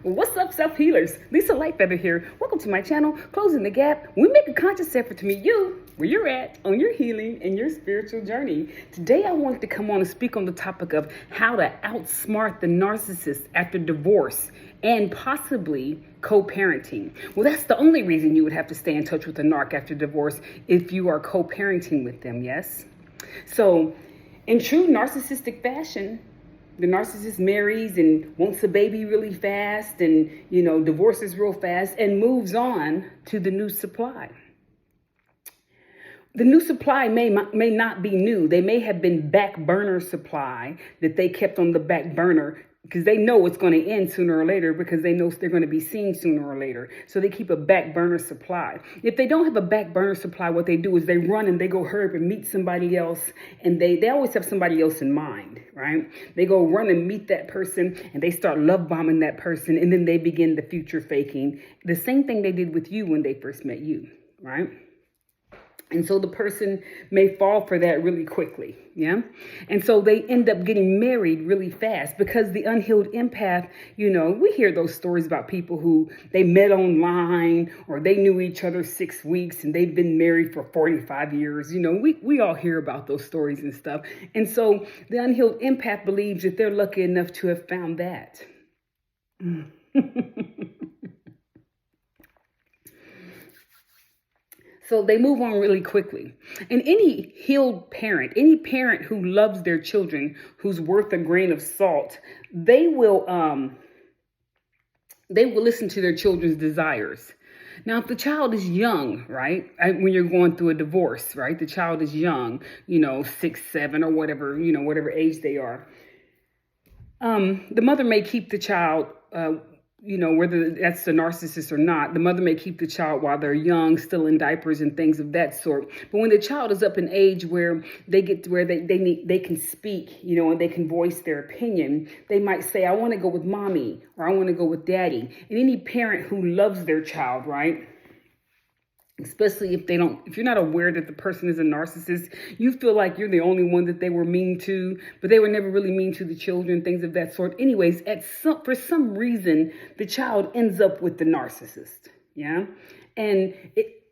What's up, self-healers? Lisa Lightfeather here. Welcome to my channel, Closing the Gap. We make a conscious effort to meet you where you're at on your healing and your spiritual journey. Today, I wanted to come on and speak on the topic of how to outsmart the narcissist after divorce and possibly co-parenting. Well, that's the only reason you would have to stay in touch with a narc after divorce if you are co-parenting with them, yes? So, in true narcissistic fashion, the narcissist marries and wants a baby really fast and, divorces real fast and moves on to the new supply. The new supply may not be new. They may have been back burner supply that they kept on the back burner because they know it's going to end sooner or later because they know they're going to be seen sooner or later. So they keep a back burner supply. If they don't have a back burner supply, what they do is they run and they go hurry up and meet somebody else. And they always have somebody else in mind, right? They go run and meet that person and they start love bombing that person. And then they begin the future faking. The same thing they did with you when they first met you, right? And so the person may fall for that really quickly, yeah? And so they end up getting married really fast because the unhealed empath, we hear those stories about people who they met online or they knew each other 6 weeks and they've been married for 45 years. We all hear about those stories and stuff. And so the unhealed empath believes that they're lucky enough to have found that. So they move on really quickly. And any healed parent, any parent who loves their children, who's worth a grain of salt, they will listen to their children's desires. Now, if the child is young, right, when you're going through a divorce, right, the child is young, 6, 7 or whatever, whatever age they are. The mother may keep the child, whether that's the narcissist or not, the mother may keep the child while they're young, still in diapers and things of that sort. But when the child is up in age where they get to where they can speak, and they can voice their opinion, they might say, I want to go with mommy or I want to go with daddy. And any parent who loves their child, right? Especially if you're not aware that the person is a narcissist, you feel like you're the only one that they were mean to, but they were never really mean to the children, things of that sort. Anyways, for some reason, the child ends up with the narcissist. Yeah. And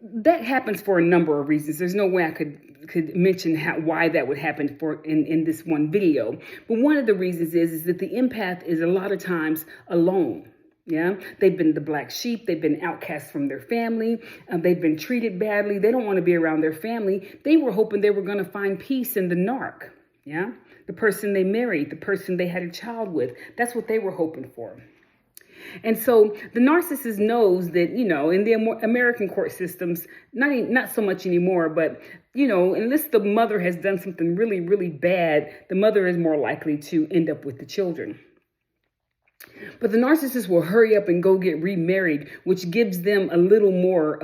that happens for a number of reasons. There's no way I could mention why that would happen in this one video. But one of the reasons is that the empath is a lot of times alone. Yeah, they've been the black sheep. They've been outcast from their family. They've been treated badly. They don't want to be around their family. They were hoping they were going to find peace in the narc. Yeah, the person they married, the person they had a child with. That's what they were hoping for. And so the narcissist knows that, in the American court systems, not so much anymore, but, unless the mother has done something really, really bad, the mother is more likely to end up with the children. But the narcissist will hurry up and go get remarried, which gives them a little more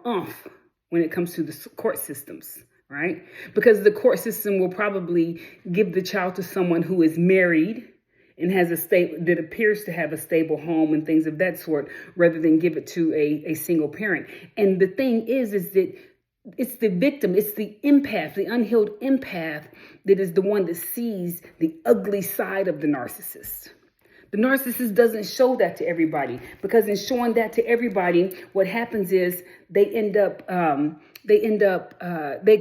oomph when it comes to the court systems, right? Because the court system will probably give the child to someone who is married and has that appears to have a stable home and things of that sort, rather than give it to a single parent. And the thing is that it's the victim, it's the empath, the unhealed empath that is the one that sees the ugly side of the narcissist. The narcissist doesn't show that to everybody, because in showing that to everybody, what happens is they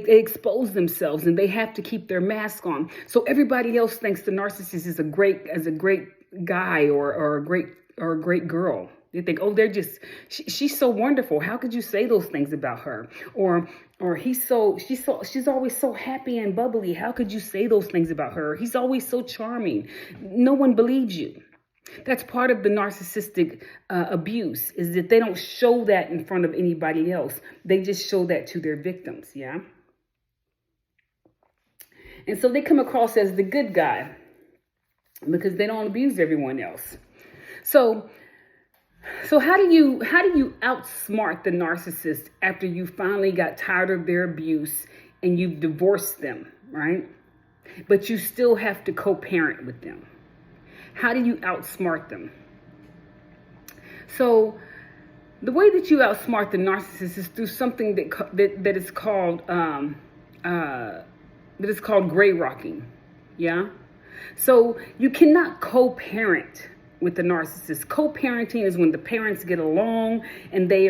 expose themselves and they have to keep their mask on. So everybody else thinks the narcissist is a great guy or a great girl. They think, oh, she's so wonderful. How could you say those things about her? Or she's always so happy and bubbly. How could you say those things about her? He's always so charming. No one believes you. That's part of the narcissistic abuse, is that they don't show that in front of anybody else. They just show that to their victims. Yeah. And so they come across as the good guy because they don't abuse everyone else. So how do you outsmart the narcissist after you finally got tired of their abuse and you've divorced them, right? But you still have to co-parent with them. How do you outsmart them? So the way that you outsmart the narcissist is through something that is called gray rocking. Yeah. So you cannot co-parent with the narcissist. Co-parenting is when the parents get along and they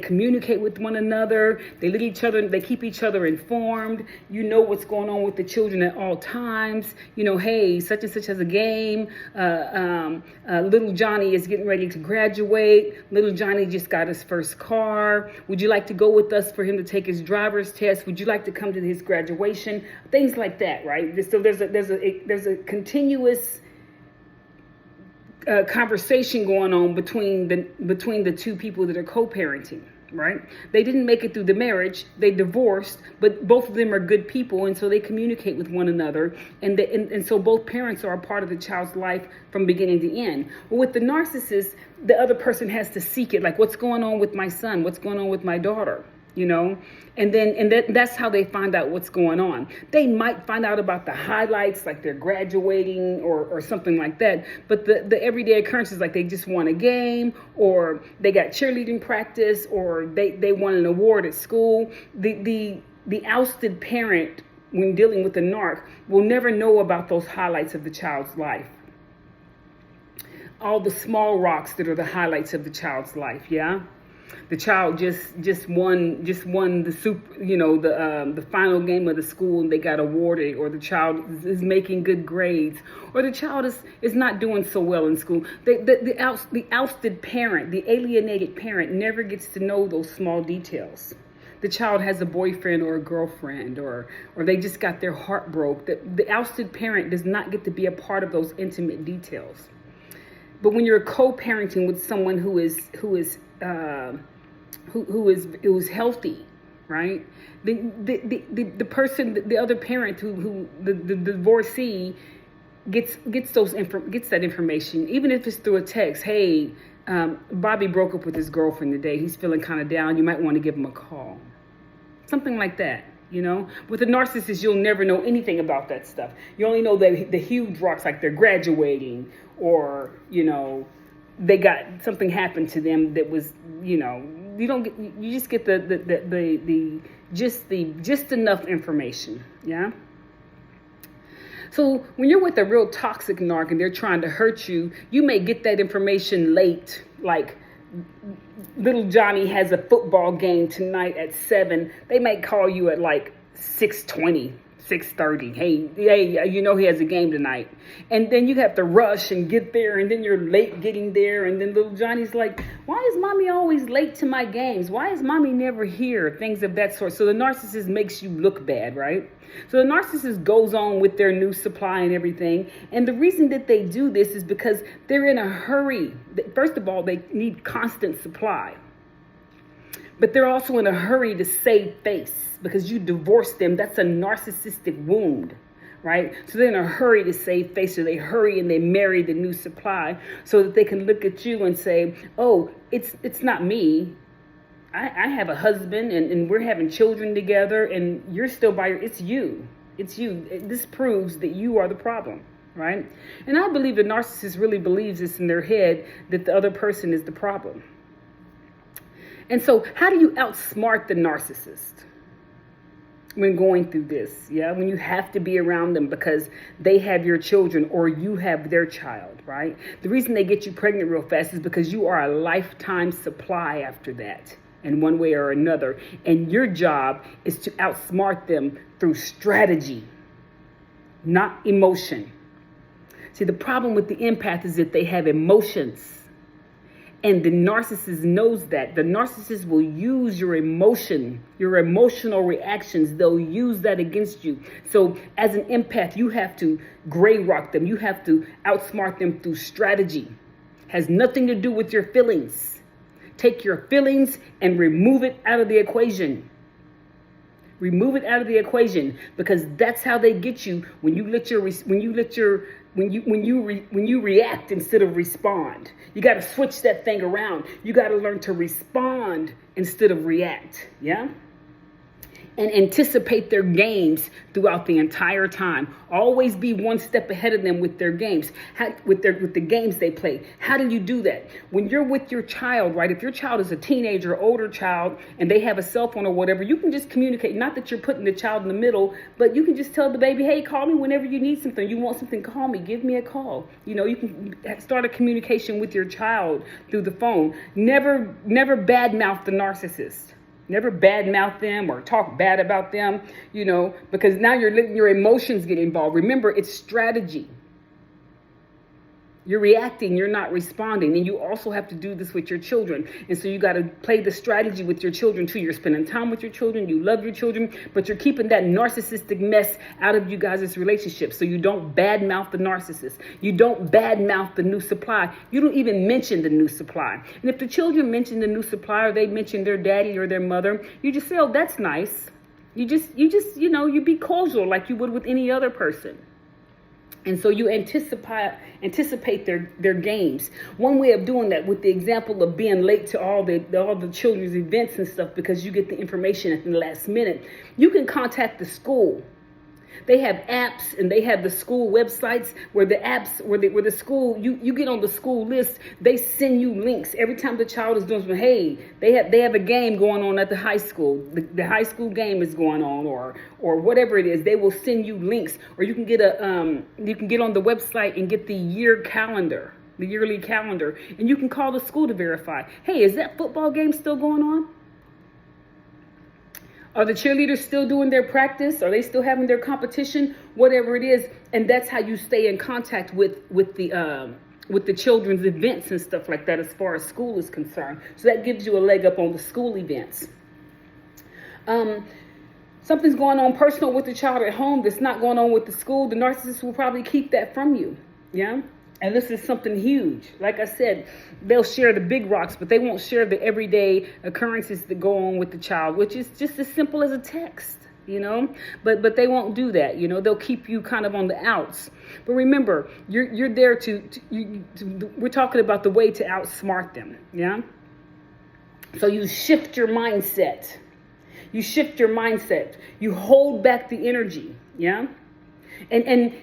communicate with one another. They keep each other informed. You know what's going on with the children at all times. You know, hey, such and such has a game. Little Johnny is getting ready to graduate. Little Johnny just got his first car. Would you like to go with us for him to take his driver's test? Would you like to come to his graduation? Things like that, right? So there's a continuous conversation going on between the two people that are co-parenting, right? They didn't make it through the marriage. They divorced, but both of them are good people, and so they communicate with one another, and so both parents are a part of the child's life from beginning to end. But with the narcissist, the other person has to seek it, like, what's going on with my son? What's going on with my daughter? You know, and that's how they find out what's going on. They might find out about the highlights, like they're graduating or something like that. But the everyday occurrences, like they just won a game, or they got cheerleading practice, or they won an award at school. The ousted parent, when dealing with the narc, will never know about those highlights of the child's life. All the small rocks that are the highlights of the child's life, yeah. The child just won the the final game of the school and they got awarded, or the child is making good grades, or the child is not doing so well in school. The ousted parent, the alienated parent, never gets to know those small details. The child has a boyfriend or a girlfriend, or they just got their heart broke. The ousted parent does not get to be a part of those intimate details. But when you're co-parenting with someone who is healthy, right? The person, the other parent who the divorcee gets that information, even if it's through a text. Hey, Bobby broke up with his girlfriend today. He's feeling kind of down. You might want to give him a call. Something like that. You know, with a narcissist, you'll never know anything about that stuff. You only know the huge rocks, like they're graduating, or, you know, they got something happened to them that was, you know, you just get just enough information. Yeah. So when you're with a real toxic narc and they're trying to hurt you, you may get that information late, like, little Johnny has a football game tonight at 7. They might call you at like 6:20, 6:30. Hey, you know he has a game tonight. And then you have to rush and get there, and then you're late getting there. And then little Johnny's like, why is mommy always late to my games? Why is mommy never here? Things of that sort. So the narcissist makes you look bad, right? So the narcissist goes on with their new supply and everything. And the reason that they do this is because they're in a hurry. First of all, they need constant supply. But they're also in a hurry to save face, because you divorced them. That's a narcissistic wound, right? So they're in a hurry to save face. So they hurry and they marry the new supply so that they can look at you and say, oh, it's not me. I have a husband and we're having children together, and you're still it's you. It's you. This proves that you are the problem, right? And I believe the narcissist really believes this in their head, that the other person is the problem. And so how do you outsmart the narcissist when going through this? Yeah, when you have to be around them because they have your children or you have their child, right? The reason they get you pregnant real fast is because you are a lifetime supply after that, in one way or another. And your job is to outsmart them through strategy, not emotion. See, the problem with the empath is that they have emotions. And the narcissist knows that. The narcissist will use your emotion, your emotional reactions. They'll use that against you. So as an empath, you have to gray rock them. You have to outsmart them through strategy. Has nothing to do with your feelings. Take your feelings and remove it out of the equation. Remove it out of the equation, because that's how they get you when you react instead of respond. You got to switch that thing around. You got to learn to respond instead of react. Yeah. and anticipate their games throughout the entire time. Always be one step ahead of them with their games, with the games they play. How do you do that? When you're with your child, right? If your child is a teenager, older child, and they have a cell phone or whatever, you can just communicate. Not that you're putting the child in the middle, but you can just tell the baby, hey, call me whenever you need something. You want something, call me. Give me a call. You can start a communication with your child through the phone. Never badmouth the narcissist. Never badmouth them or talk bad about them, because now your emotions get involved. Remember, it's strategy. You're reacting, you're not responding. And you also have to do this with your children. And so you got to play the strategy with your children too. You're spending time with your children, you love your children, but you're keeping that narcissistic mess out of you guys' relationship. So you don't badmouth the narcissist. You don't badmouth the new supply. You don't even mention the new supply. And if the children mention the new supply, or they mention their daddy or their mother, you just say, oh, that's nice. You be cordial like you would with any other person. And so you anticipate their games. One way of doing that, with the example of being late to all the children's events and stuff because you get the information at the last minute, you can contact the school. They have apps and they have the school websites where the school, you get on the school list, they send you links every time the child is doing something. Hey, they have a game going on at the high school. The high school game is going on or whatever it is. They will send you links, or you can get on the website and get the yearly calendar, and you can call the school to verify. Hey, is that football game still going on? Are the cheerleaders still doing their practice? Are they still having their competition? Whatever it is. And that's how you stay in contact with the children's events and stuff like that as far as school is concerned. So that gives you a leg up on the school events. Something's going on personal with the child at home that's not going on with the school. The narcissist will probably keep that from you. Yeah. And this is something huge. Like I said, they'll share the big rocks, but they won't share the everyday occurrences that go on with the child, which is just as simple as a text, But they won't do that, They'll keep you kind of on the outs. But remember, you're there we're talking about the way to outsmart them, yeah? So you shift your mindset. You hold back the energy, yeah? And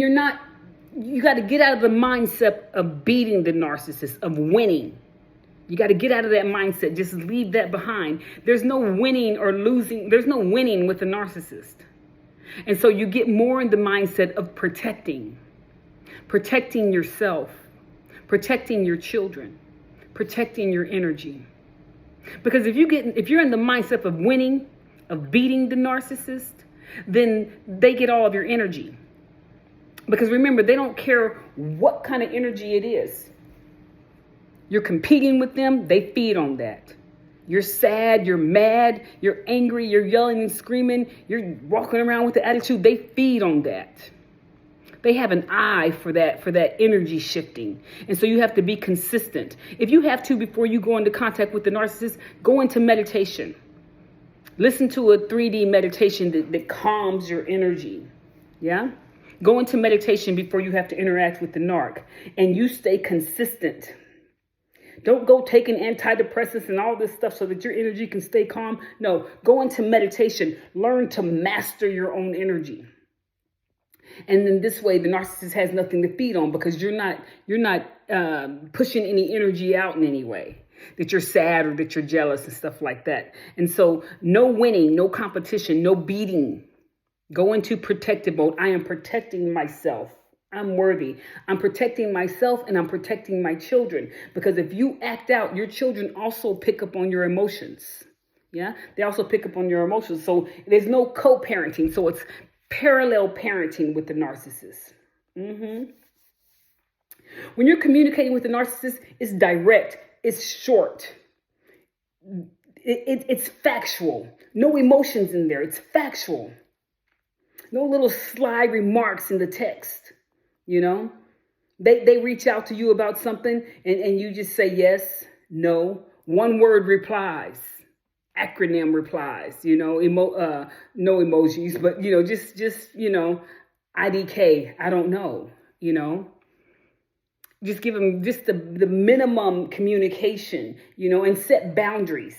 you're not. You got to get out of the mindset of beating the narcissist, of winning. You got to get out of that mindset. Just leave that behind. There's no winning or losing. There's no winning with the narcissist. And so you get more in the mindset of protecting yourself, protecting your children, protecting your energy. Because if you're in the mindset of winning, of beating the narcissist, then they get all of your energy. Because remember, they don't care what kind of energy it is. You're competing with them, they feed on that. You're sad, you're mad, you're angry, you're yelling and screaming, you're walking around with the attitude, they feed on that. They have an eye for that energy shifting. And so you have to be consistent. If you have to, before you go into contact with the narcissist, go into meditation. Listen to a 3D meditation that calms your energy. Yeah? Go into meditation before you have to interact with the narc, and you stay consistent. Don't go taking antidepressants and all this stuff so that your energy can stay calm. No, go into meditation. Learn to master your own energy. And then this way, the narcissist has nothing to feed on because you're not pushing any energy out in any way, that you're sad or that you're jealous and stuff like that. And so no winning, no competition, no beating. Go into protective mode. I am protecting myself. I'm worthy. I'm protecting myself and I'm protecting my children. Because if you act out, your children also pick up on your emotions. Yeah, they also pick up on your emotions. So there's no co-parenting. So it's parallel parenting with the narcissist. When you're communicating with the narcissist, it's direct. It's short. It's factual. No emotions in there. It's factual. No little sly remarks in the text, They reach out to you about something and you just say yes, no. One word replies, acronym replies, no emojis, but, just IDK, I don't know, Just give them just the minimum communication, and set boundaries.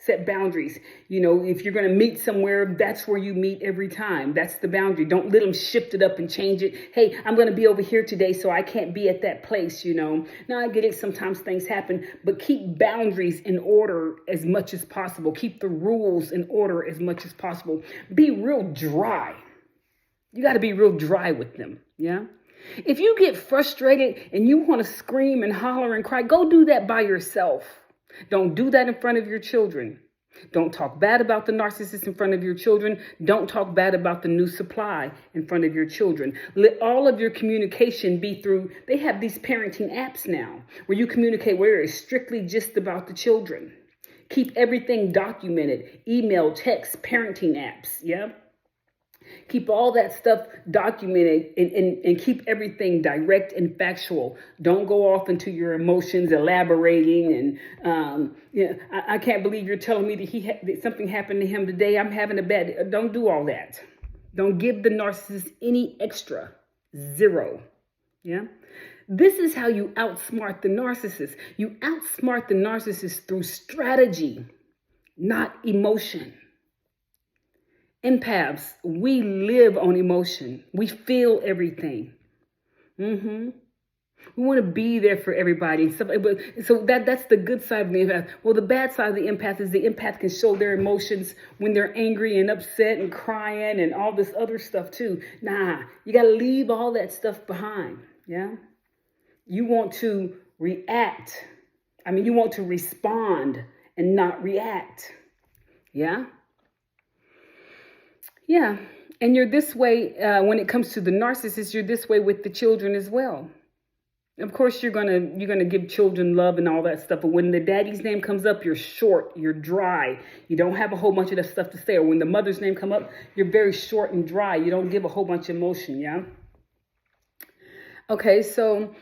Set boundaries. If you're going to meet somewhere, that's where you meet every time. That's the boundary. Don't let them shift it up and change it. Hey, I'm going to be over here today, so I can't be at that place, Now, I get it. Sometimes things happen, but keep boundaries in order as much as possible. Keep the rules in order as much as possible. Be real dry. You got to be real dry with them. Yeah. If you get frustrated and you want to scream and holler and cry, go do that by yourself. Don't do that in front of your children. Don't talk bad about the narcissist in front of your children. Don't talk bad about the new supply in front of your children. Let all of your communication be through, they have these parenting apps now where you communicate where it's strictly just about the children. Keep everything documented. Email, text, parenting apps. Yeah. Keep all that stuff documented and keep everything direct and factual. Don't go off into your emotions, elaborating. And I can't believe you're telling me that something happened to him today. I'm having a bad. Don't do all that. Don't give the narcissist any extra. Zero. Yeah. This is how you outsmart the narcissist. You outsmart the narcissist through strategy, not emotion. Empaths, we live on emotion. We feel everything. We want to be there for everybody. So that's the good side of the empath. Well, the bad side of the empath is the empath can show their emotions when they're angry and upset and crying and all this other stuff too. Nah, you got to leave all that stuff behind. Yeah. You want to react. You want to respond and not react. Yeah. Yeah, and you're this way when it comes to the narcissist. You're this way with the children as well. Of course, you're gonna give children love and all that stuff. But when the daddy's name comes up, you're short, you're dry. You don't have a whole bunch of that stuff to say. Or when the mother's name come up, you're very short and dry. You don't give a whole bunch of emotion. Yeah. Okay, so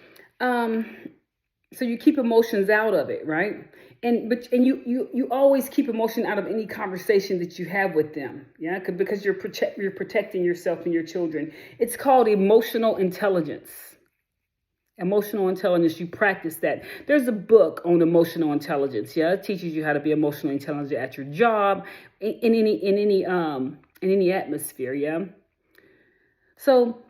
you keep emotions out of it, right? And you always keep emotion out of any conversation that you have with them, yeah, because you're protecting yourself and your children. It's called emotional intelligence. Emotional intelligence. You practice that. There's a book on emotional intelligence. Yeah, it teaches you how to be emotionally intelligent at your job, in any atmosphere. Yeah. So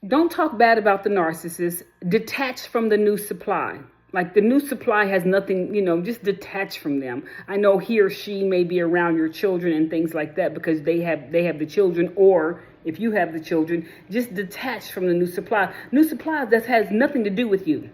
don't talk bad about the narcissist. Detach from the new supply. Like the new supply has nothing, just detach from them. I know he or she may be around your children and things like that because they have the children, or if you have the children, just detach from the new supply. New supply that has nothing to do with you.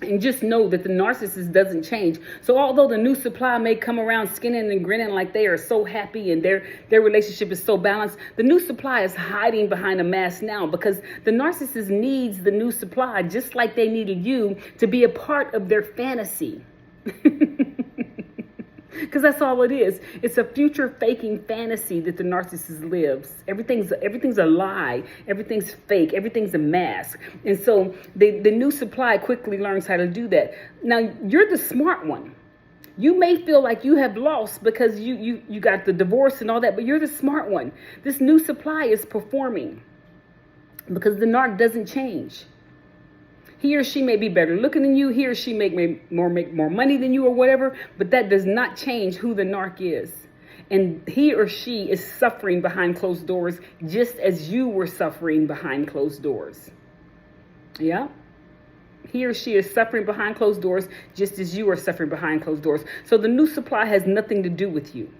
And just know that the narcissist doesn't change. So although the new supply may come around skinning and grinning like they are so happy and their relationship is so balanced, the new supply is hiding behind a mask now because the narcissist needs the new supply just like they needed you to be a part of their fantasy. Because that's all it is. It's a future faking fantasy that the narcissist lives. Everything's a lie. Everything's fake. Everything's a mask. And so the new supply quickly learns how to do that. Now, you're the smart one. You may feel like you have lost because you got the divorce and all that, but you're the smart one. This new supply is performing because the narc doesn't change. He or she may be better looking than you. He or she make more money than you or whatever. But that does not change who the narc is. And he or she is suffering behind closed doors just as you were suffering behind closed doors. Yeah. He or she is suffering behind closed doors just as you are suffering behind closed doors. So the new supply has nothing to do with you.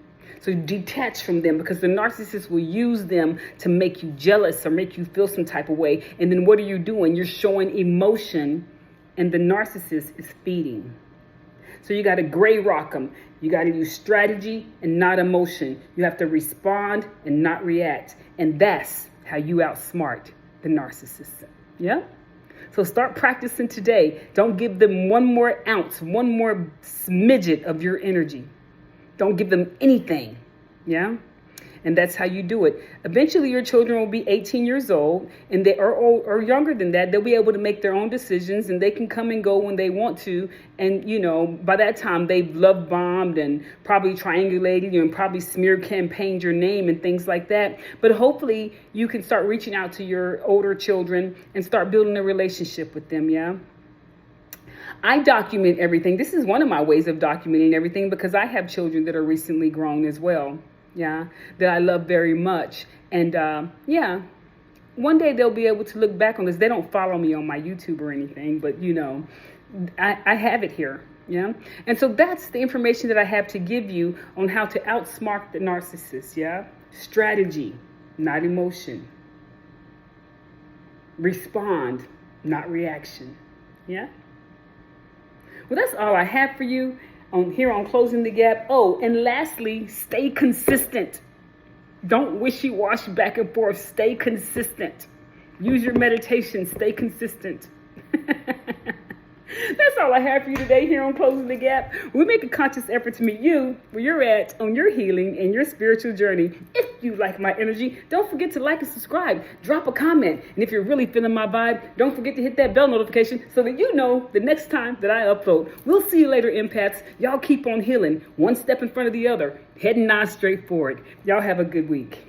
So detach from them because the narcissist will use them to make you jealous or make you feel some type of way. And then what are you doing? You're showing emotion and the narcissist is feeding. So you got to gray rock them. You got to use strategy and not emotion. You have to respond and not react. And that's how you outsmart the narcissist. Yeah? So start practicing today. Don't give them one more ounce, one more smidget of your energy. Don't give them anything. Yeah. And that's how you do it. Eventually, your children will be 18 years old and they are or younger than that. They'll be able to make their own decisions and they can come and go when they want to. And, by that time, they've love bombed and probably triangulated you and probably smear campaigned your name and things like that. But hopefully you can start reaching out to your older children and start building a relationship with them. Yeah. I document everything. This is one of my ways of documenting everything because I have children that are recently grown as well. Yeah, that I love very much. And yeah, one day they'll be able to look back on this. They don't follow me on my YouTube or anything, but I have it here. Yeah. And so that's the information that I have to give you on how to outsmart the narcissist. Yeah. Strategy, not emotion. Respond, not reaction. Yeah. Well, that's all I have for you here on Closing the Gap. Oh, and lastly, stay consistent. Don't wishy-washy back and forth. Stay consistent. Use your meditation. Stay consistent. That's all I have for you today here on Closing the Gap. We make a conscious effort to meet you where you're at on your healing and your spiritual journey. If you like my energy, don't forget to like and subscribe. Drop a comment. And if you're really feeling my vibe, don't forget to hit that bell notification so that you know the next time that I upload. We'll see you later, empaths. Y'all keep on healing, one step in front of the other, heading on straight forward. Y'all have a good week.